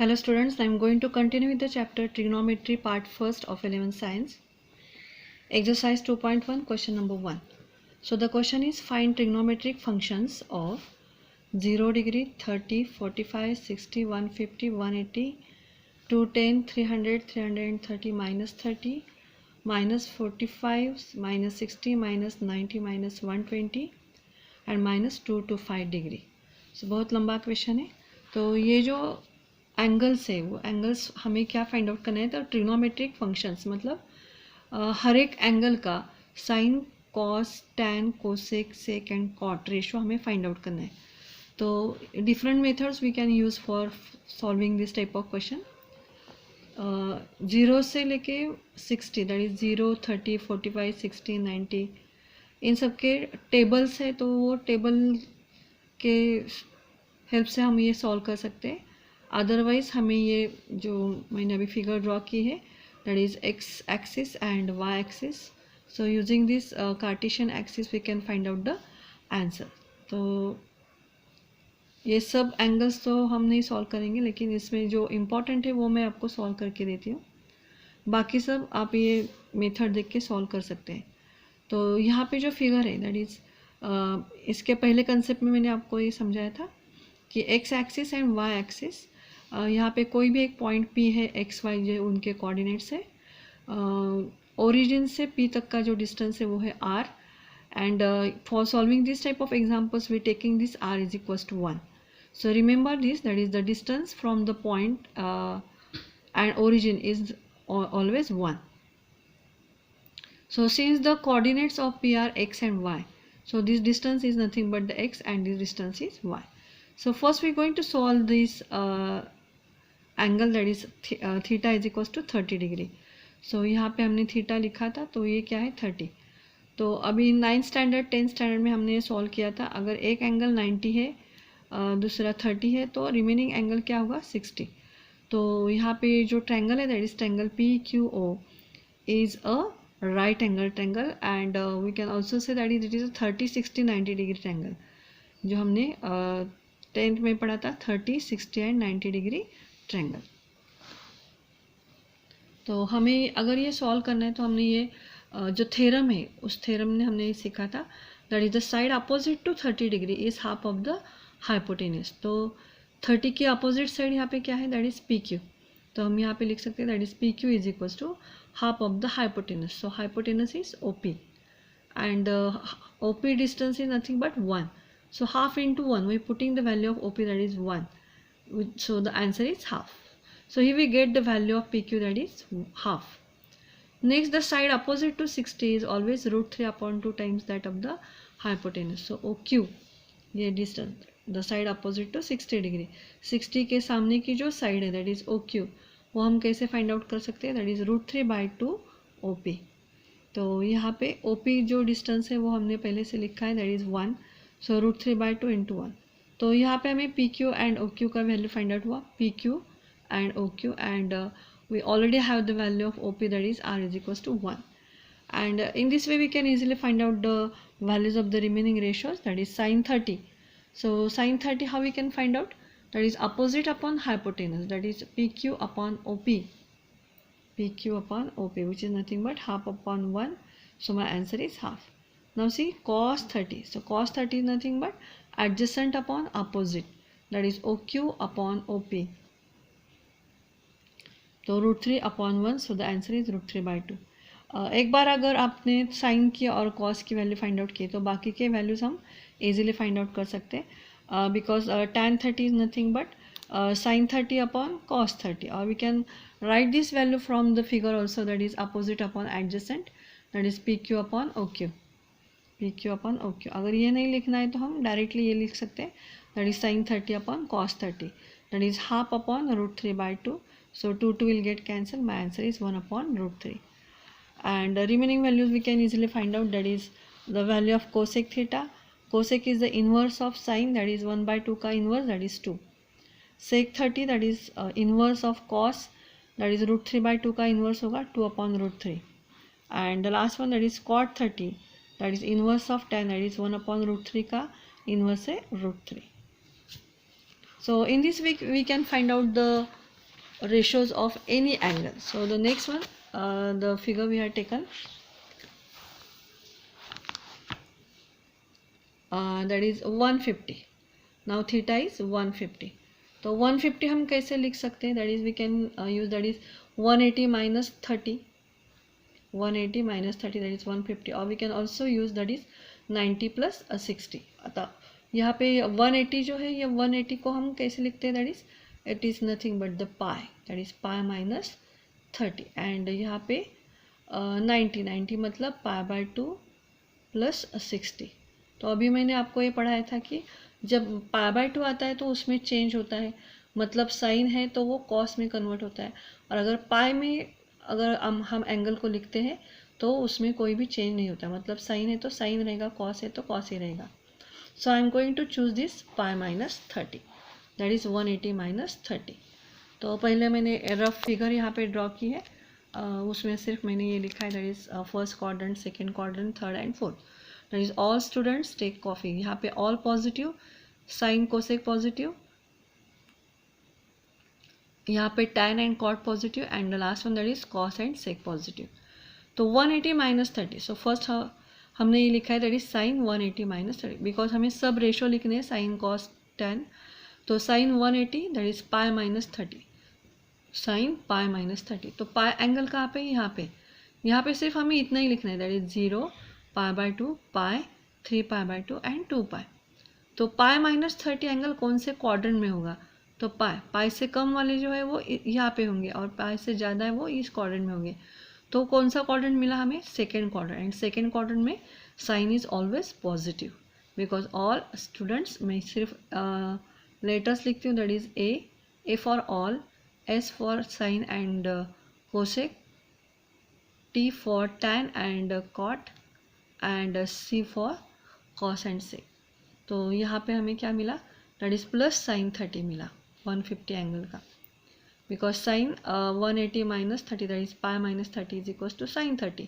Hello students, I am going to continue with the chapter Trigonometry part 1st of 11th Science. Exercise 2.1, question number 1. So the question is find trigonometric functions of 0 degree, 30, 45, 60, 150, 180, 210, 300, 330, minus 30, minus 45, minus 60, minus 90, minus 120 and minus 2 to 5 degree. So बहुत लंबा question है. तो ये जो angles है वो angles हमें क्या फाइंड आउट करना है. तो ट्रिग्नोमेट्रिक फंक्शंस मतलब हर एक एंगल का sine, cos, tan, cosec, sec and cot ratio हमें फाइंड आउट करना है. तो different methods we can use for solving this type of question. 0 से लेके 60, दैट इज 0, 30, 45, 60, 90, इन सब के टेबल्स है. तो वो टेबल के हेल्प से हम ये सॉल्व कर सकते हैं. अदरवाइज हमें ये जो मैंने अभी फिगर ड्रॉ की है that is X axis and Y axis. So using this Cartesian axis we can find out the answer. तो ये सब एंगल्स तो हम नहीं सॉल्व करेंगे, लेकिन इसमें जो इम्पोर्टेंट है वो मैं आपको सॉल्व करके देती हूँ. बाकी सब आप ये मेथड देख के सॉल्व कर सकते हैं. तो यहाँ पे जो फिगर है दैट इज़ इसके पहले कंसेप्ट में मैंने आपको ये समझाया था कि X axis and Y axis, यहाँ पे कोई भी एक पॉइंट P है, एक्स वाई जो उनके कोऑर्डिनेट्स है. ओरिजिन से P तक का जो डिस्टेंस है वो है R. And for solving this type of examples we taking this R is equals to 1. So remember this, that is the distance from the point and origin is always 1. So since the coordinates of P are x and y, so this distance is nothing but the x and this distance is y. So first we are going to solve this angle, that is theta is equals to 30 degree. So यहाँ पे हमने theta लिखा था, तो ये क्या है 30. तो अभी 9th स्टैंडर्ड 10th स्टैंडर्ड में हमने ये सॉल्व किया था. अगर एक एंगल 90 है, दूसरा 30 है, तो रिमेनिंग एंगल क्या होगा 60. तो यहाँ पे जो ट्रायंगल है that is triangle PQO is a right angle triangle, and we can also say that it is a 30, 60, 90 degree triangle. जो हमने 10th में पढ़ा था 30, 60 and 90 degree triangle. तो हमें अगर ये सॉल्व करना है तो हमने ये जो थ्योरम है उस थ्योरम ने हमने ये सीखा था that is the side opposite to 30 degree is half of the hypotenuse. तो 30 की अपोजिट साइड यहाँ पे क्या है दैट इज PQ. तो हम यहाँ पे लिख सकते हैं that is PQ is equals to half of the hypotenuse. So hypotenuse is OP and OP distance is nothing but 1. So half into 1, we are putting the value of OP, that is 1. So the answer is half. So here we get the value of PQ, that is half. Next, the side opposite to 60 is always root 3 upon 2 times that of the hypotenuse. So OQ, ये distance, the side opposite to 60 degree. 60 के सामने की जो side है that is OQ, वो हम कैसे find out कर सकते हैं दैट इज़ √3/2 OP. तो यहाँ पे OP जो डिस्टेंस है वो हमने पहले से लिखा है दैट इज़ 1. सो √3/2 × 1. तो यहाँ पे हमें PQ एंड OQ का वैल्यू फाइंड आउट हुआ, PQ and OQ, and we already have the value of OP that is R is equals to 1. And in this way we can easily find out the values of the remaining ratios that is sin 30. So sin 30 how we can find out? That is opposite upon hypotenuse, that is PQ upon OP. PQ upon OP, which is nothing but half upon 1. So my answer is half. Now see cos 30. So cos 30 is nothing but adjacent upon opposite, that is OQ upon OP. तो √3 upon 1. So the answer is √3/2. एक बार अगर आपने sign की और cos की value find out की तो बाकी के वैल्यूज़ हम इजीली फाइंड आउट कर सकते हैं. Because tan 30 is nothing but sin 30 upon cos 30, or we can write this value from the figure also, that is opposite upon adjacent, that is PQ upon OQ. PQ upon OQ. अगर ये नहीं लिखना है तो हम directly ये लिख सकते हैं that is sin 30 upon cos 30, that is half upon √3/2. So 2 will get cancelled. My answer is 1 upon √3. And the remaining values we can easily find out, that is the value of cosec theta. Cosec is the inverse of sine, that is 1/2 का inverse, that is 2. Sec 30, that is inverse of cos, that is √3/2 का inverse होगा 2 upon √3. And the last one, that is cot 30, that is inverse of tan, that is 1 upon √3 का inverse है √3. So in this way we can find out the ratios of any angle. So the next one, the figure we have taken, that is 150. Now theta is 150. तो 150 हम कैसे लिख सकते हैं? That is we can use, that is 180 minus 30, 180 minus 30, that is 150. और we can also use that is 90 plus 60. अतः यहाँ पे 180 जो है, ये 180 को हम कैसे लिखते हैं? That is it is nothing but the pi, that is pi minus 30. And यहाँ पे 90 मतलब पाई बाय 2 प्लस 60. तो अभी मैंने आपको ये पढ़ाया था कि जब पाई बाय 2 आता है तो उसमें चेंज होता है, मतलब साइन है तो वो कॉस में कन्वर्ट होता है. और अगर पाई में अगर हम एंगल को लिखते हैं तो उसमें कोई भी चेंज नहीं होता, मतलब साइन है तो साइन रहेगा, कॉस है तो कॉस ही रहेगा. So I am going to choose this pi minus 30, that is 180 minus 30. तो पहले मैंने रफ फिगर यहाँ पे ड्रॉ की है, उसमें सिर्फ मैंने ये लिखा है, that is first quadrant, second quadrant, third and fourth. That is all students take coffee. यहाँ पे all positive, sine cosec positive, यहाँ पे tan and cot positive, and the last one that is cos and sec positive. तो 180 minus 30. So first हमने ये लिखा है that is sine 180 minus 30, because हमें सब रेशो लिखने हैं, साइन कॉस tan. तो sine 180 that is pi minus 30, sine pi minus 30. तो पाई एंगल कहाँ पे? यहाँ पे सिर्फ हमें इतना ही लिखना है, that is 0, pi by 2, pi, 3 pi by 2 and 2 पाई. तो पाई माइनस 30 एंगल कौन से क्वाड्रेंट में होगा? तो पाई से कम वाले जो है वो यहाँ पे होंगे, और पाई से ज़्यादा है वो इस क्वाड्रेंट में होंगे. तो कौन सा क्वाड्रेंट मिला हमें? Second quadrant. And second quadrant में sine is always positive, because all students, मैं सिर्फ लेटर्स लिखती हूँ, that is A for all, S for sine and cosec, T for tan and cot, and C for cos and sec. तो यहाँ पे हमें क्या मिला? दैट इज प्लस साइन 30 मिला 150 एंगल का, because sine 180 minus 30, that is pi minus 30 is equals to sine 30.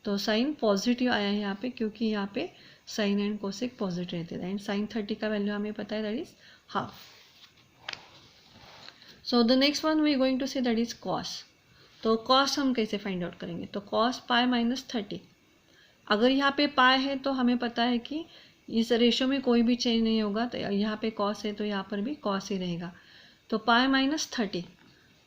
तो sign positive आया है यहाँ पे, क्योंकि यहाँ पे साइन एंड कोसेक पॉजिटिव रहते हैं. एंड साइन 30 का वैल्यू हमें पता है, that is half. So the next one we going to see, that is cos. तो कॉस हम कैसे फाइंड आउट करेंगे? तो कॉस पाई माइनस 30. अगर यहाँ पे पाई है तो हमें पता है कि इस रेशो में कोई भी चेंज नहीं होगा, तो यहाँ पे कॉस है तो यहाँ पर भी कॉस ही रहेगा. तो पाई माइनस 30,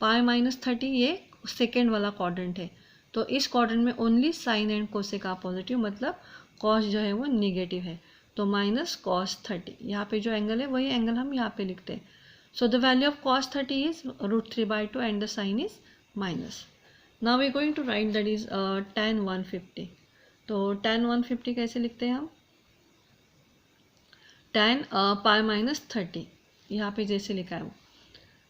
पाई माइनस 30 ये सेकेंड वाला क्वाड्रेंट है. तो इस क्वाड्रेंट में ओनली साइन एंड कोसेक का पॉजिटिव, मतलब कॉस जो है वो निगेटिव है. तो माइनस कॉस 30, यहाँ पे जो एंगल है वही एंगल हम यहाँ पे लिखते हैं. So the value of cos 30 is √3/2 and the sine is minus. Now we going to write that is tan 150. तो tan 150 कैसे लिखते हैं हम? tan पाई माइनस 30, यहाँ पे जैसे लिखा है वो.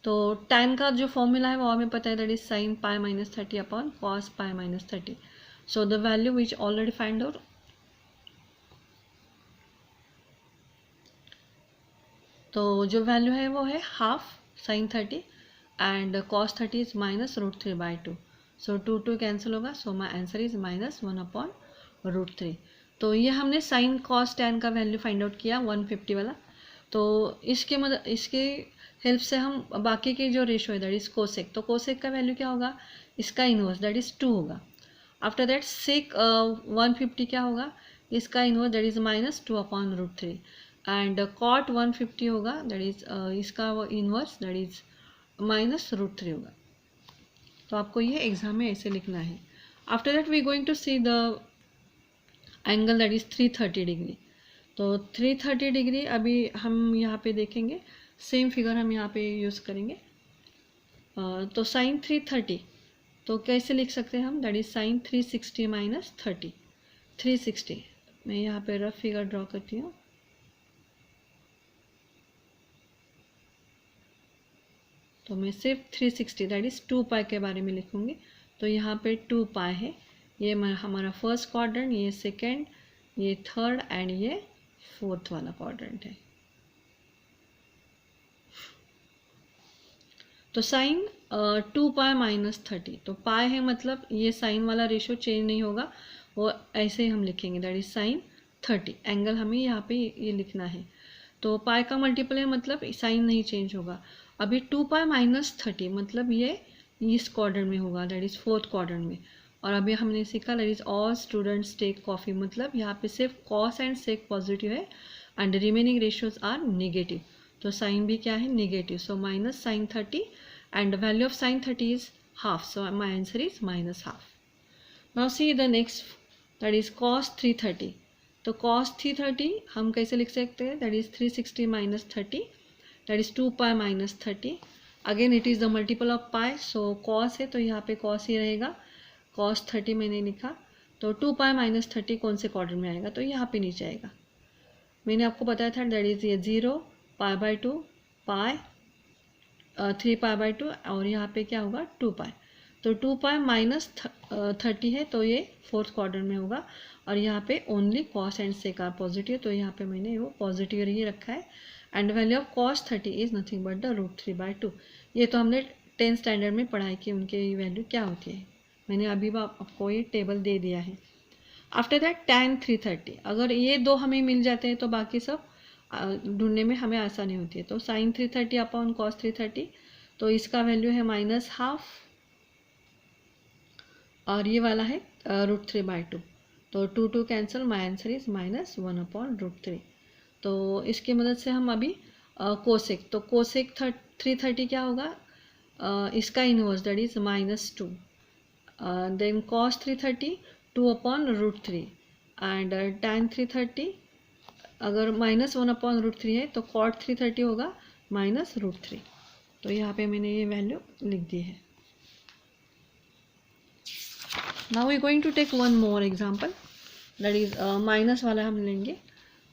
तो tan का जो फॉर्मूला है वो हमें पता है, that is sign pi minus 30 upon cos pi minus 30. So the value which already find out, तो जो वैल्यू है वो है half sine 30 and cos 30 is minus √3/2. So 2 cancel होगा, सो माई आंसर इज -1 अपॉन √3. तो ये हमने साइन कॉस टैन का वैल्यू फाइंड आउट किया 150 वाला. तो इसके हेल्प से हम बाकी के जो रेशो है, दैट इज कोसेक, तो कोसेक का वैल्यू क्या होगा? इसका इनवर्स, दैट इज 2 होगा. आफ्टर दैट सेक 150 क्या होगा? इसका inverse, that is -2 upon √3. And cot 150 होगा, दैट इज इसका इनवर्स, दैट इज -√3 होगा. तो आपको ये एग्जाम में ऐसे लिखना है. After that we going to see the angle that is 330 degree. तो 330 डिग्री अभी हम यहाँ पे देखेंगे, सेम फिगर हम यहाँ पे यूज़ करेंगे. तो साइन 330 तो कैसे लिख सकते हैं हम? That is sign 360 minus 30, 360. मैं यहाँ पे रफ फिगर ड्रॉ करती हूँ. तो मैं सिर्फ 360 दैट इज 2 पाई के बारे में लिखूँगी. तो यहाँ पे 2 पाई है, ये हमारा फर्स्ट क्वाड्रेंट, ये सेकेंड, ये थर्ड एंड ये फोर्थ वाला क्वाड्रेंट है. तो साइन 2 पाई माइनस 30, तो पाई है मतलब ये साइन वाला रेशो चेंज नहीं होगा, वो ऐसे ही हम लिखेंगे, दैट इज साइन 30. एंगल हमें यहाँ पे ये लिखना है. तो पाई का मल्टीपल है मतलब साइन नहीं चेंज होगा। अभी 2 पाई माइनस 30 मतलब ये इस क्वाड्रेंट में होगा, दैट इज़ फोर्थ क्वाड्रेंट में। और अभी हमने सीखा that is all students take coffee, मतलब यहाँ पे सिर्फ कॉस एंड सेक पॉजिटिव है and remaining ratios are negative. तो साइन भी क्या है, negative. So minus sine 30 and value of sine 30 is half, so my answer is minus half. Now see the next, that is cos 330। तो cos 330 हम कैसे लिख सकते हैं, that is 360 minus 30, that is 2 pi minus 30। Again it is the multiple of pi, so cos है तो यहाँ पे cos ही रहेगा। cos 30 मैंने लिखा, तो 2 पाई माइनस 30 कौन से क्वाड्रेंट में आएगा, तो यहाँ पे नीचे आएगा। मैंने आपको बताया था दैट इज ये 0 pi by 2 pi 3 pi by 2 और यहाँ पे क्या होगा 2 पाई। तो 2 पाई माइनस 30 है तो ये फोर्थ क्वाड्रेंट में होगा। और यहाँ पे only cos and sec are positive, तो यहाँ पे मैंने वो पॉजिटिव ही रखा है। And value of cos 30 is nothing but the √3/2। ये तो हमने 10th स्टैंडर्ड में पढ़ाई कि उनके वैल्यू क्या होती है। मैंने अभी आपको ये टेबल दे दिया है। आफ्टर दैट tan 330, अगर ये दो हमें मिल जाते हैं तो बाकी सब ढूंढने में हमें आसानी होती है। तो sin 330 अपॉन cos 330, तो इसका वैल्यू है माइनस हाफ और ये वाला है √3/2। तो 2 cancel, my answer is minus 1 upon √3। तो इसकी मदद से हम अभी कोसेक, तो कोसेक 330 क्या होगा, इसका inverse that is -2। Then cos 330 2 upon √3 and tan 330 अगर -1 अपॉन √3 है तो cot 330 होगा -√3। तो यहाँ पे मैंने ये वैल्यू लिख दी है। Now we going to take one more example, that is minus वाला हम लेंगे।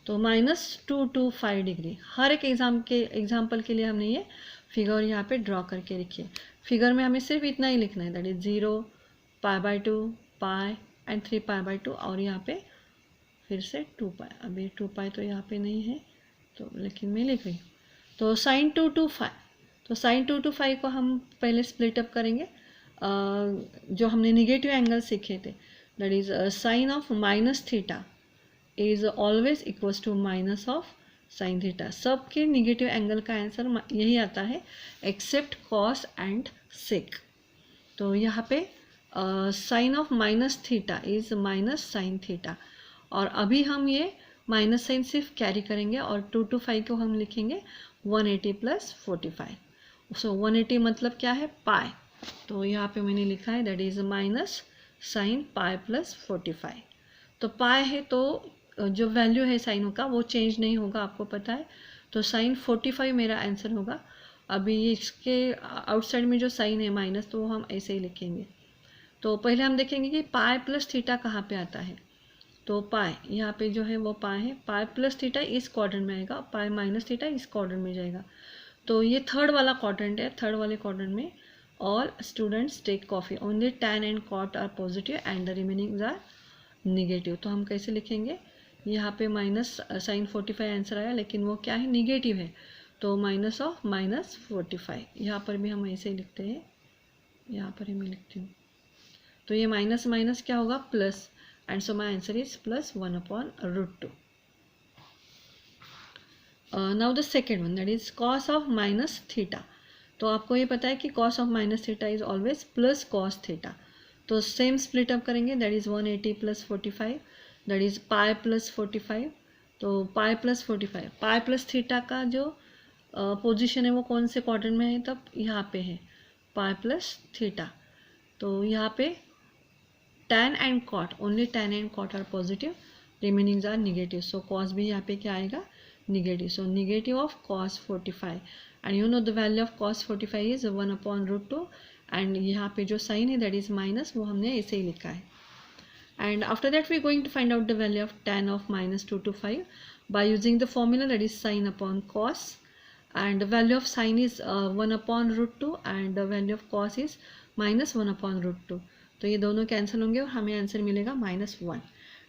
तो -2 to 5 डिग्री, हर एक एग्जाम्पल के लिए हमने ये फिगर यहाँ पे ड्रॉ करके रखी है। फिगर में हमें सिर्फ इतना ही लिखना है, that is 0 pi by 2 pi and 3 pi by 2 और यहाँ पे फिर से 2 पाई। अभी 2 पाई तो यहाँ पे नहीं है तो लेकिन मैं लिख रही हूँ। तो sin 2 to 5, तो sin 2 to 5 को हम पहले स्प्लिट अप करेंगे। जो हमने निगेटिव एंगल सीखे थे, that is sine of minus theta is always equals to minus of sine theta. सबके निगेटिव एंगल का आंसर यही आता है एक्सेप्ट कॉस एंड सेक। तो यहाँ पे sine of minus theta is minus sine theta, और अभी हम ये माइनस साइन सिर्फ कैरी करेंगे और 2 to 5 को हम लिखेंगे 180 + 45। सो 180 मतलब क्या है, पाई। तो यहाँ पे मैंने लिखा है that is minus sine pi + 45। तो पाई है तो जो वैल्यू है साइनों का वो चेंज नहीं होगा, आपको पता है। तो साइन 45 मेरा आंसर होगा। अभी ये इसके आउटसाइड में जो साइन है माइनस, तो हम ऐसे ही लिखेंगे। तो पहले हम देखेंगे कि पाई प्लस थीटा कहाँ पे आता है। तो पाई यहाँ पे जो है वो पाई है, पाई प्लस थीटा इस क्वाड्रेंट में आएगा, पाई माइनस थीटा इस क्वाड्रेंट में जाएगा। तो ये थर्ड वाला क्वाड्रेंट है, थर्ड वाले क्वाड्रेंट में all students take coffee, only tan and cot are positive and the remaining are negative. तो हम कैसे लिखेंगे, यहाँ पे माइनस साइन 45 आंसर आया, लेकिन वो क्या है, निगेटिव है। तो माइनस ऑफ -45, यहाँ पर भी हम ऐसे ही लिखते हैं, यहाँ पर ही मैं लिखती हूँ। तो ये माइनस माइनस क्या होगा, plus, and so my answer is +1 upon √2। Now the second one, that is cos of minus theta. तो आपको ये पता है कि cos of minus theta is always plus cos theta. तो सेम स्प्लिट अप करेंगे, दैट इज 180 + 45, दैट इज पाई + 45। तो पाई + 45, pi plus theta का जो पोजीशन है वो कौन से क्वाड्रेंट में है, तब यहाँ पे है पाई प्लस थीटा। तो यहाँ पे tan and cot, only tan and cot are positive, remainings are negative. So cos भी यहाँ पे क्या आएगा, negative. So negative of cos 45, and you know the value of cos 45 is 1 upon √2, and यहाँ पे जो साइन है दैट इज माइनस, वो हमने ऐसे ही लिखा है। And after that we going to find out the value of tan of -2 to 5 by using the formula that is sine upon cos, and the value of sin is 1 upon √2 and the value of cos is -1 upon √2। तो ये दोनों cancel होंगे और हमें answer मिलेगा -1।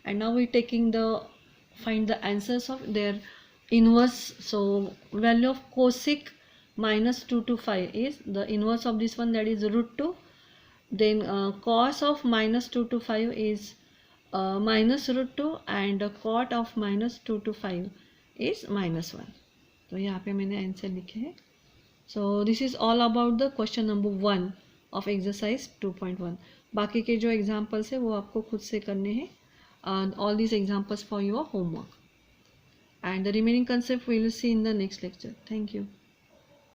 And now we taking the find the answers of their inverse. So value of cosec -2 to 5 is the inverse of this one, that is √2. Then cos of -2 to 5 is -√2 and cot of -2 to 5 is -1. तो यहाँ पे मैंने answer लिखे हैं. So this is all about the question number 1 of exercise 2.1. बाकी के जो examples है वो आपको खुद से करने हैं. All these examples for your homework, and the remaining concept we will see in the next lecture. Thank you.